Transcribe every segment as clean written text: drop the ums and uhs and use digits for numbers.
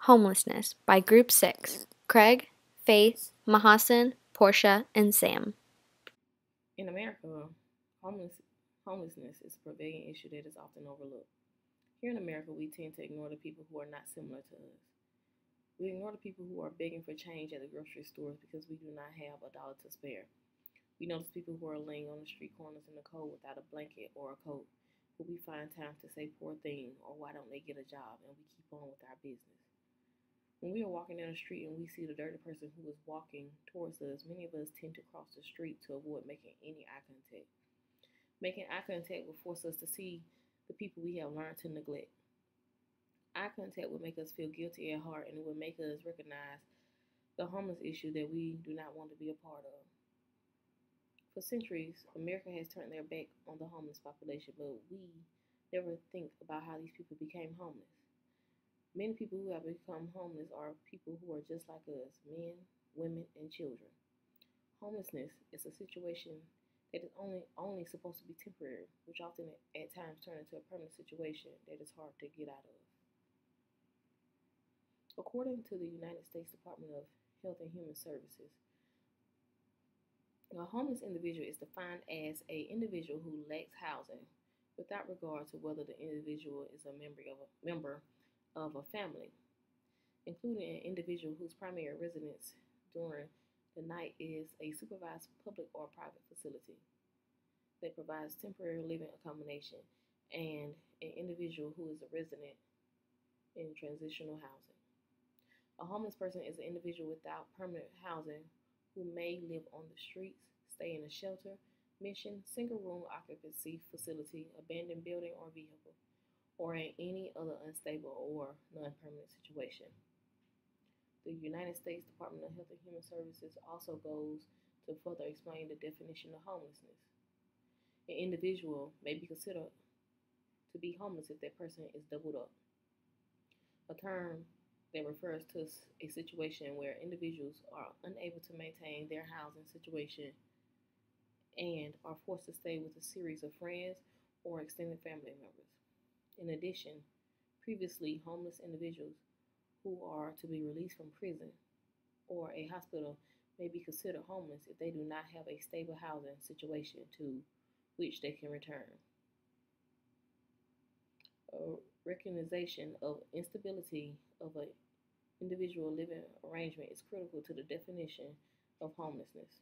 Homelessness by Group 6, Craig, Faith, Mahasan, Portia, and Sam. In America, homelessness is a prevailing issue that is often overlooked. Here in America, we tend to ignore the people who are not similar to us. We ignore the people who are begging for change at the grocery stores because we do not have a dollar to spare. We notice people who are laying on the street corners in the cold without a blanket or a coat, but we find time to say poor thing or why don't they get a job, and we keep on with our business. When we are walking down the street and we see the dirty person who is walking towards us, many of us tend to cross the street to avoid making any eye contact. Making eye contact will force us to see the people we have learned to neglect. Eye contact will make us feel guilty at heart and it will make us recognize the homeless issue that we do not want to be a part of. For centuries, America has turned their back on the homeless population, but we never think about how these people became homeless. Many people who have become homeless are people who are just like us, men, women, and children. Homelessness is a situation that is only supposed to be temporary, which often at times turns into a permanent situation that is hard to get out of. According to the United States Department of Health and Human Services, a homeless individual is defined as an individual who lacks housing without regard to whether the individual is a member of a family, including an individual whose primary residence during the night is a supervised public or private facility that provides temporary living accommodation, and an individual who is a resident in transitional housing. A homeless person is an individual without permanent housing who may live on the streets, stay in a shelter, mission, single room occupancy facility, abandoned building or vehicle, or in any other unstable or non-permanent situation. The United States Department of Health and Human Services also goes to further explain the definition of homelessness. An individual may be considered to be homeless if that person is doubled up, a term that refers to a situation where individuals are unable to maintain their housing situation and are forced to stay with a series of friends or extended family members. In addition, previously homeless individuals who are to be released from prison or a hospital may be considered homeless if they do not have a stable housing situation to which they can return. A recognition of instability of an individual living arrangement is critical to the definition of homelessness.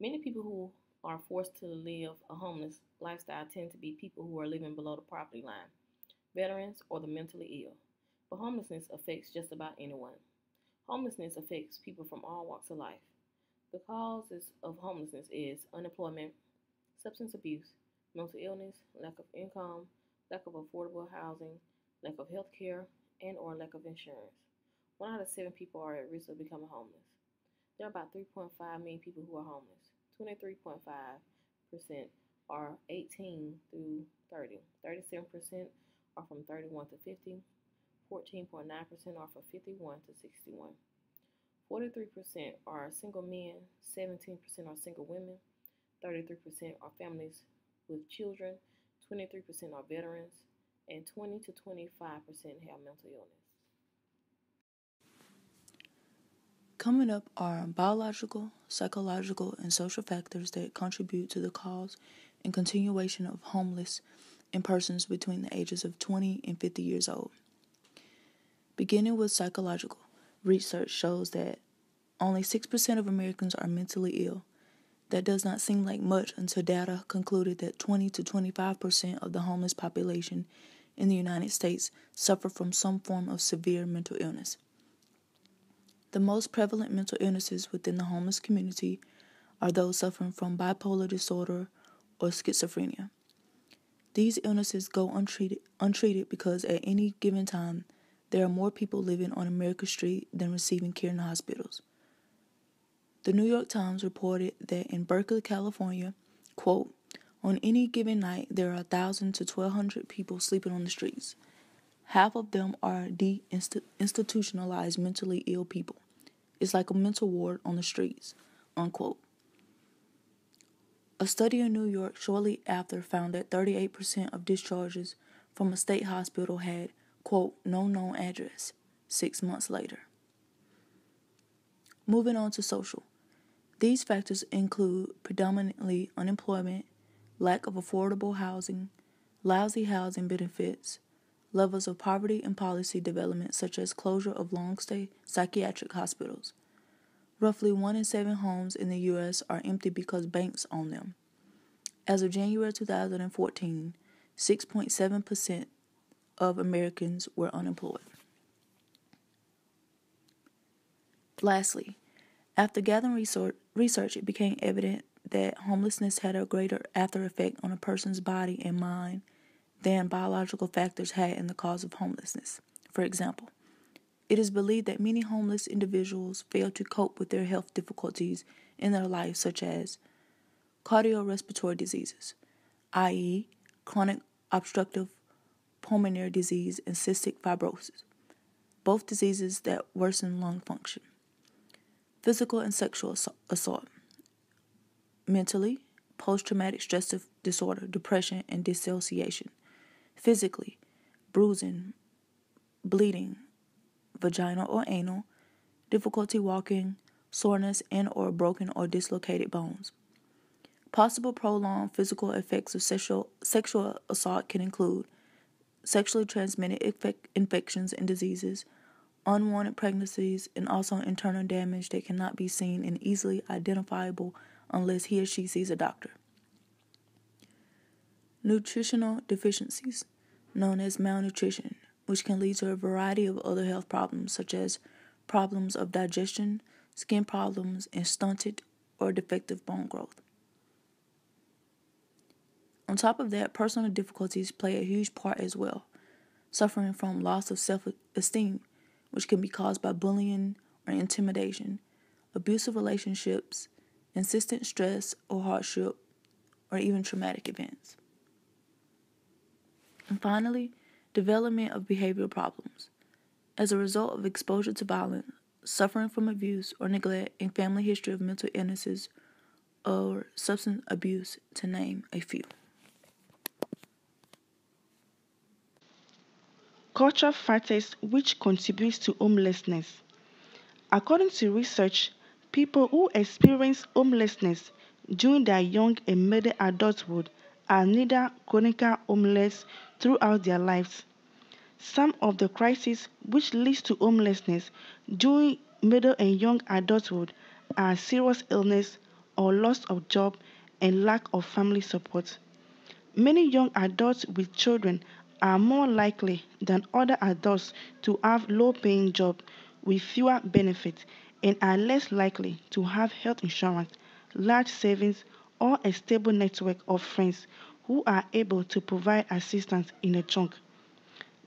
Many people who are forced to live a homeless lifestyle tend to be people who are living below the poverty line, veterans, or the mentally ill. But homelessness affects just about anyone. Homelessness affects people from all walks of life. The causes of homelessness is unemployment, substance abuse, mental illness, lack of income, lack of affordable housing, lack of health care, and or lack of insurance. 1 out of 7 people are at risk of becoming homeless. There are about 3.5 million people who are homeless. 23.5% are 18 through 30. 37% are from 31 to 50. 14.9% are from 51 to 61. 43% are single men. 17% are single women. 33% are families with children. 23% are veterans. And 20 to 25% have mental illness. Coming up are biological, psychological, and social factors that contribute to the cause and continuation of homeless in persons between the ages of 20 and 50 years old. Beginning with psychological, research shows that only 6% of Americans are mentally ill. That does not seem like much until data concluded that 20 to 25% of the homeless population in the United States suffer from some form of severe mental illness. The most prevalent mental illnesses within the homeless community are those suffering from bipolar disorder or schizophrenia. These illnesses go untreated because at any given time, there are more people living on America's street than receiving care in hospitals. The New York Times reported that in Berkeley, California, quote, on any given night, there are 1,000 to 1,200 people sleeping on the streets. Half of them are institutionalized mentally ill people. It's like a mental ward on the streets, unquote. A study in New York shortly after found that 38% of discharges from a state hospital had, quote, no known address, 6 months later. Moving on to social. These factors include predominantly unemployment, lack of affordable housing, lousy housing benefits, levels of poverty and policy development such as closure of long-stay psychiatric hospitals. Roughly 1 in 7 homes in the U.S. are empty because banks own them. As of January 2014, 6.7% of Americans were unemployed. Lastly, after gathering research, it became evident that homelessness had a greater after effect on a person's body and mind than biological factors had in the cause of homelessness. For example, it is believed that many homeless individuals fail to cope with their health difficulties in their life, such as cardiorespiratory diseases, i.e., chronic obstructive pulmonary disease and cystic fibrosis, both diseases that worsen lung function. Physical and sexual assault. Mentally, post-traumatic stress disorder, depression, and dissociation. Physically, bruising, bleeding, vaginal or anal, difficulty walking, soreness and or broken or dislocated bones. Possible prolonged physical effects of sexual assault can include sexually transmitted infections and diseases, unwanted pregnancies, and also internal damage that cannot be seen and easily identifiable unless he or she sees a doctor. Nutritional deficiencies, known as malnutrition, which can lead to a variety of other health problems such as problems of digestion, skin problems, and stunted or defective bone growth. On top of that, personal difficulties play a huge part as well, suffering from loss of self-esteem, which can be caused by bullying or intimidation, abusive relationships, insistent stress or hardship, or even traumatic events. And finally, development of behavioral problems. As a result of exposure to violence, suffering from abuse or neglect, and family history of mental illnesses or substance abuse, to name a few. Cultural factors which contribute to homelessness. According to research, people who experience homelessness during their young and middle adulthood are neither chronically homeless throughout their lives. Some of the crises which leads to homelessness during middle and young adulthood are serious illness or loss of job and lack of family support. Many young adults with children are more likely than other adults to have low-paying jobs with fewer benefits and are less likely to have health insurance, large savings, or a stable network of friends who are able to provide assistance in a chunk.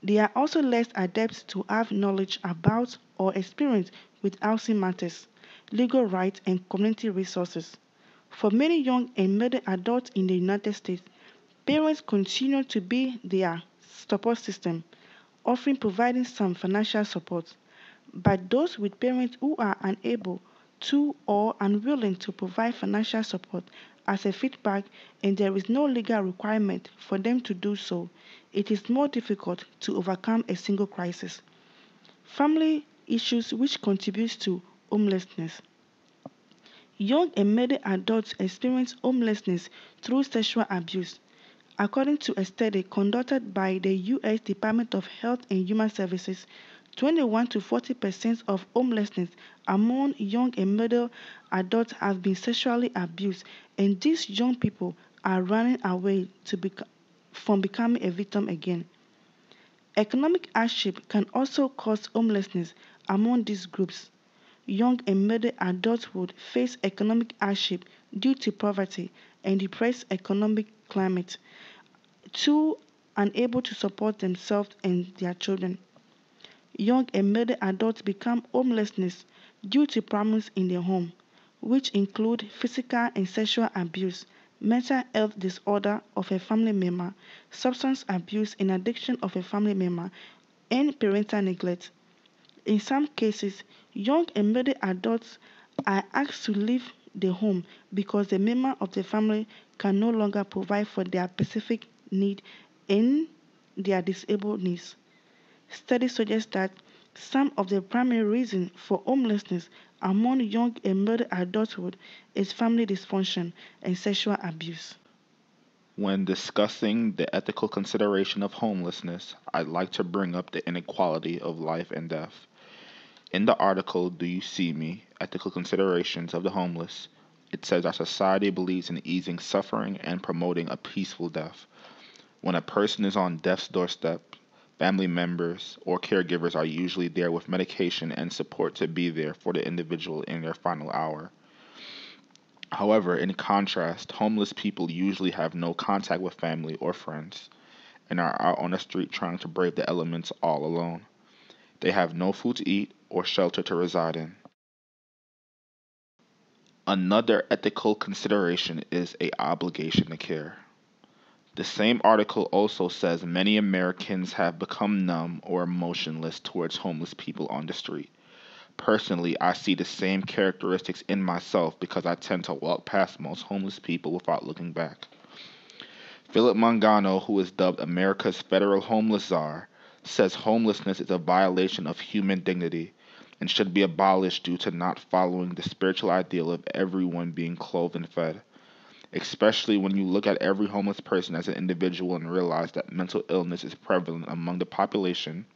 They are also less adept to have knowledge about or experience with housing matters, legal rights, and community resources. For many young and middle adults in the United States, parents continue to be their support system, often providing some financial support. But those with parents who are unable to or unwilling to provide financial support as a feedback and there is no legal requirement for them to do so, it is more difficult to overcome a single crisis. Family issues which contribute to homelessness. Young and middle adults experience homelessness through sexual abuse. According to a study conducted by the U.S. Department of Health and Human Services, 21 to 40% of homelessness among young and middle adults have been sexually abused, and these young people are running away from becoming a victim again. Economic hardship can also cause homelessness among these groups. Young and middle adults would face economic hardship due to poverty and depressed economic climate, too unable to support themselves and their children. Young and middle adults become homelessness due to problems in their home, which include physical and sexual abuse, mental health disorder of a family member, substance abuse and addiction of a family member, and parental neglect. In some cases, young and middle adults are asked to leave the home because the member of the family can no longer provide for their specific need and their disabled needs. Studies suggest that some of the primary reasons for homelessness among young and middle adulthood is family dysfunction and sexual abuse. When discussing the ethical consideration of homelessness, I'd like to bring up the inequality of life and death. In the article, Do You See Me? Ethical Considerations of the Homeless, it says our society believes in easing suffering and promoting a peaceful death. When a person is on death's doorstep, family members or caregivers are usually there with medication and support to be there for the individual in their final hour. However, in contrast, homeless people usually have no contact with family or friends and are out on the street trying to brave the elements all alone. They have no food to eat or shelter to reside in. Another ethical consideration is a obligation to care. The same article also says many Americans have become numb or emotionless towards homeless people on the street. Personally, I see the same characteristics in myself because I tend to walk past most homeless people without looking back. Philip Mangano, who is dubbed America's federal homeless czar, says homelessness is a violation of human dignity and should be abolished due to not following the spiritual ideal of everyone being clothed and fed, especially when you look at every homeless person as an individual and realize that mental illness is prevalent among the population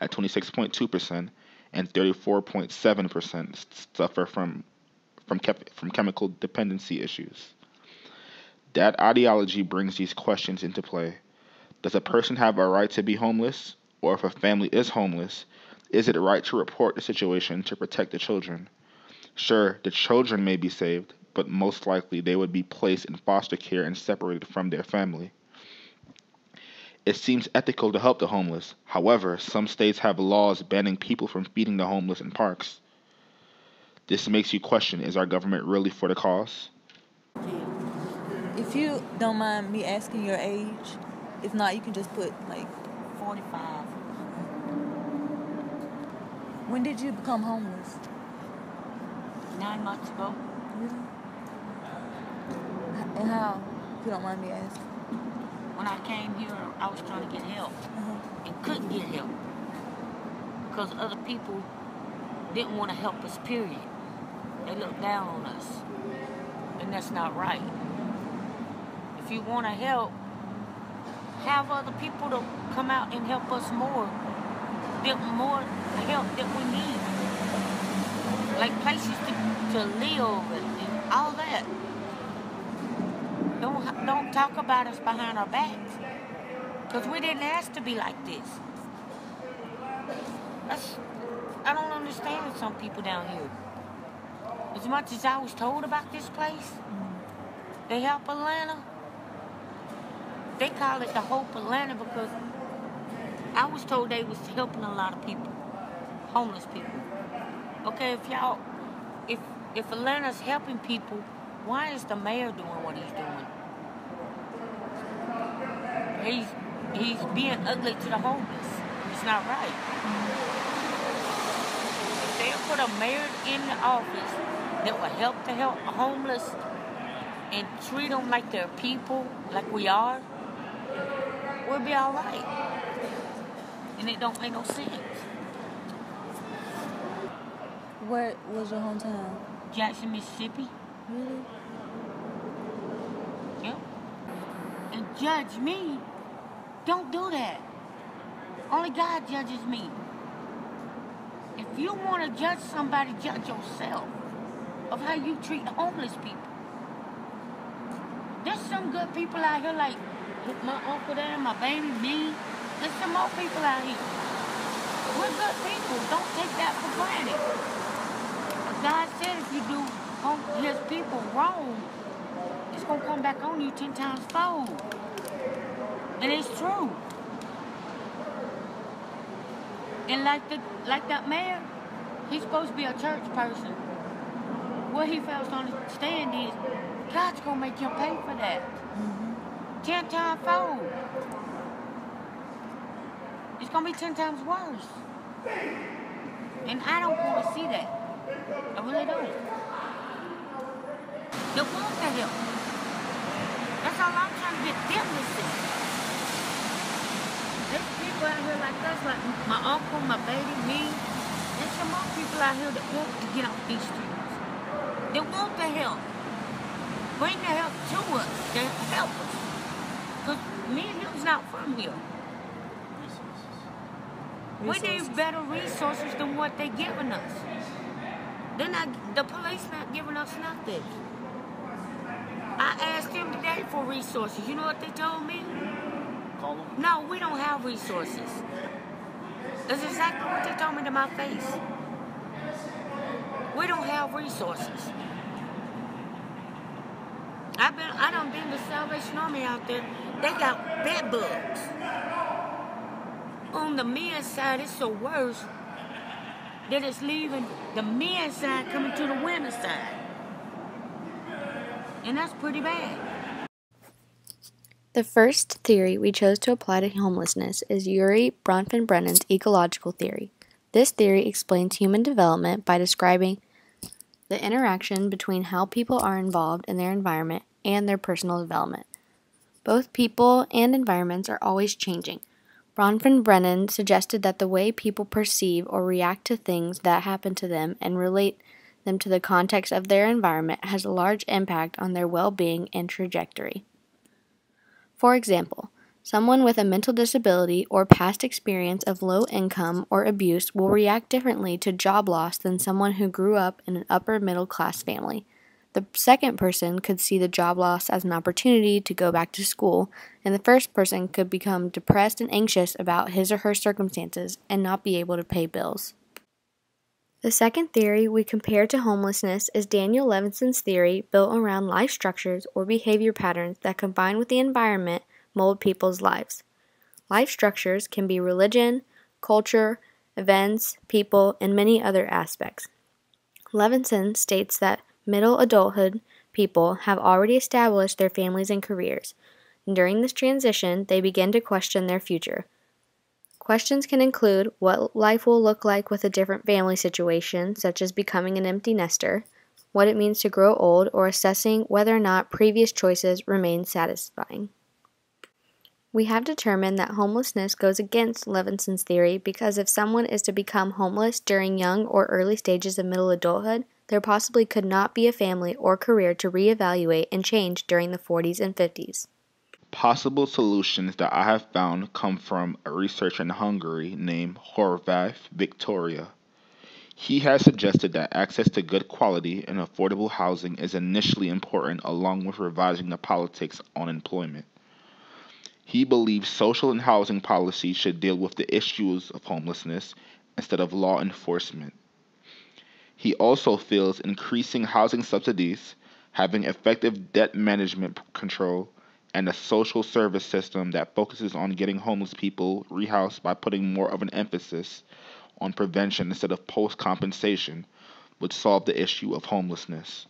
at 26.2% and 34.7% suffer from chemical dependency issues. That ideology brings these questions into play. Does a person have a right to be homeless? Or if a family is homeless, is it right to report the situation to protect the children? Sure, the children may be saved, but most likely they would be placed in foster care and separated from their family. It seems ethical to help the homeless. However, some states have laws banning people from feeding the homeless in parks. This makes you question, is our government really for the cause? If you don't mind me asking your age, if not, you can just put like 45. when did you become homeless? 9 months ago. Really? And how? If you don't mind me asking. When I came here, I was trying to get help and couldn't get help because other people didn't want to help us, period. They looked down on us, and that's not right. If you want to help, have other people to come out and help us more help that we need. Like places to live and all that. Don't talk about us behind our backs, because we didn't ask to be like this. I don't understand some people down here. As much as I was told about this place, they help Atlanta. They call it the Hope Atlanta because I was told they was helping a lot of people, homeless people. Okay, if Atlanta's helping people, why is the mayor doing what he's doing? He's being ugly to the homeless. It's not right. If they put a mayor in the office that will help the homeless and treat them like they're people, like we are, we'll be all right. And it don't make no sense. Where was your hometown? Jackson, Mississippi. Really? Yep. And judge me. Don't do that. Only God judges me. If you want to judge somebody, judge yourself of how you treat homeless people. There's some good people out here, like my uncle there, my baby, me. There's some more people out here. We're good people. Don't take that for granted. God said if you do his people wrong, it's going to come back on you 10 times fold. And it's true. And like that mayor, he's supposed to be a church person. What he fails to understand is God's going to make him pay for that. 10 times fold. It's going to be 10 times worse. And I don't want to see that. I really don't. They want the help. That's all I'm trying to get them to see. There's people people out here like us, like my uncle, my baby, me, and some more people out here that want to get off these streets. They want the help. Bring the help to us. They help us. Because me and him's not from here. We need better resources than what they're giving us. The police not giving us nothing. I asked them today for resources. You know what they told me? Call them. No, we don't have resources. That's exactly what they told me to my face. We don't have resources. I done been to Salvation Army out there. They got bed bugs. On the men's side, it's so worse that it's leaving the men's side coming to the women's side. And that's pretty bad. The first theory we chose to apply to homelessness is Urie Bronfenbrennan's ecological theory. This theory explains human development by describing the interaction between how people are involved in their environment and their personal development. Both people and environments are always changing. Bronfenbrennan suggested that the way people perceive or react to things that happen to them and relate them to the context of their environment has a large impact on their well-being and trajectory. For example, someone with a mental disability or past experience of low income or abuse will react differently to job loss than someone who grew up in an upper middle class family. The second person could see the job loss as an opportunity to go back to school, and the first person could become depressed and anxious about his or her circumstances and not be able to pay bills. The second theory we compare to homelessness is Daniel Levinson's theory built around life structures or behavior patterns that combine with the environment mold people's lives. Life structures can be religion, culture, events, people, and many other aspects. Levinson states that middle adulthood people have already established their families and careers. During this transition, they begin to question their future. Questions can include what life will look like with a different family situation, such as becoming an empty nester, what it means to grow old, or assessing whether or not previous choices remain satisfying. We have determined that homelessness goes against Levinson's theory because if someone is to become homeless during young or early stages of middle adulthood, there possibly could not be a family or career to reevaluate and change during the 40s and 50s. Possible solutions that I have found come from a researcher in Hungary named Horváth Victoria. He has suggested that access to good quality and affordable housing is initially important along with revising the politics on employment. He believes social and housing policy should deal with the issues of homelessness instead of law enforcement. He also feels increasing housing subsidies, having effective debt management control, and a social service system that focuses on getting homeless people rehoused by putting more of an emphasis on prevention instead of post-compensation would solve the issue of homelessness.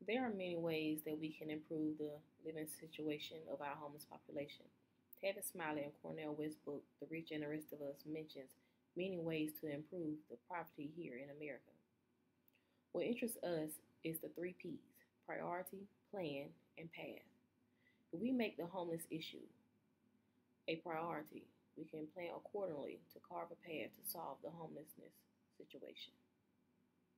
There are many ways that we can improve the living situation of our homeless population. Tavis Smiley and Cornell West's book, The Rich and the Rest of Us, mentions many ways to improve the poverty here in America. What interests us is the three P's: priority, plan, and path. If we make the homeless issue a priority, we can plan accordingly to carve a path to solve the homelessness situation.